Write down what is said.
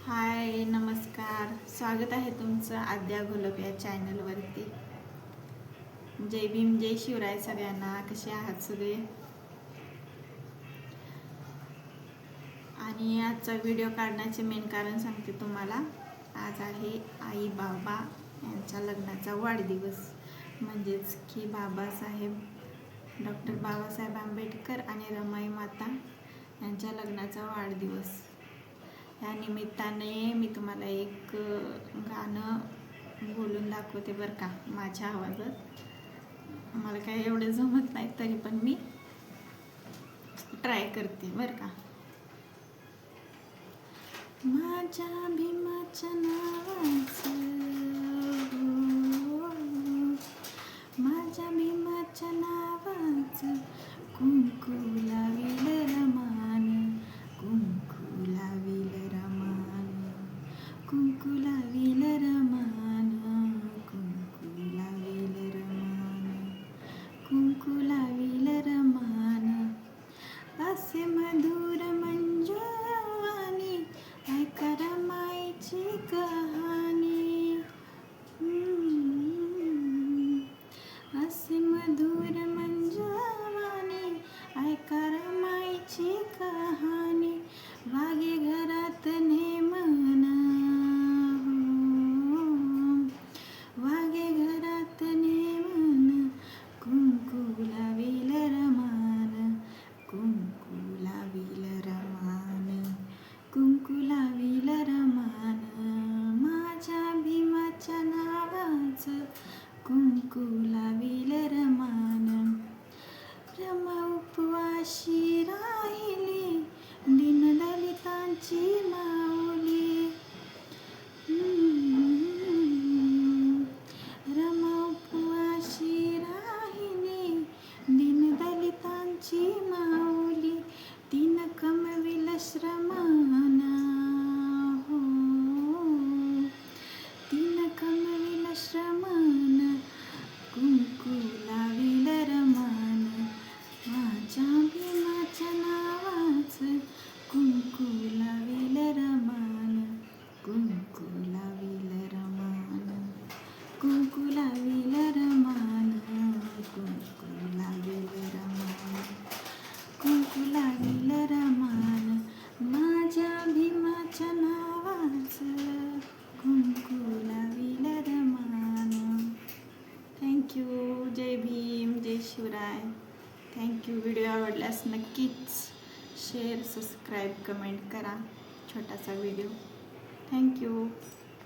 हाय, नमस्कार. स्वागत आहे तुमचं आद्या घोलप या चॅनलवरती. जय भीम, जय शिवराय सगळ्यांना. कसे आहात सगळे? आणि आजचा व्हिडिओ काढण्याचे मेन कारण सांगते तुम्हाला. आज आहे आई बाबा यांच्या लग्नाचा वाढदिवस, म्हणजेच की डॉक्टर बाबासाहेब आंबेडकर आणि रमाई माता यांच्या लग्नाचा वाढदिवस. या निमित्ताने मी तुम्हाला एक गाणं बोलून दाखवते बरं का, माझ्या आवाजात. मला काही एवढं जमत नाही, तरी पण मी ट्राय करते बरं का. माझ्या भीमाच्या नावाचं, माझ्या भीमाच्या नावाचं कुंकू लाविल रमान, कुंकू लाविल रमान, कुंकू लाविल रमान, कुंकू लाविल रमान, कुंकू लाविल रमान. असे मधुर मंजूवानी ऐका रमाईची कहाणी. असे मधुर मंजूवानी ऐका रमाईची कहाणी. वागे घरात नेमन, वागे घरात नेमन, कुंकू लाविल रमान, कुंकू लाविल रमान, कुंकू लाविल रमान. माझ्या भीमाच्या नावाचं कुंकू लाविल रमान. रमा उपवाशी राहिली दीनदलितांची माऊली. रमा उपवाशी राहिली दीनदलितांची माऊली. तिनं कमविल श्रमान, हो, तिनं कमविल श्रमान, कुंकू लाविल रमान. माझ्या भीमाच्या नावाचं कुंकू लाविल रमान, कुंकू लाविल रमान, कुंकू लाविल रमान, कुंकू लाविल रमान, कुंकू लाविल रमान. माझ्या भीमाच्या नावाचं कुंकू लाविल रमान. थँक्यू. जय भीम, जय शिवराय. थँक्यू. व्हिडिओ आवडल्यास नक्कीच शेअर, सबस्क्राईब, कमेंट करा. छोटासा व्हिडिओ. थँक्यू.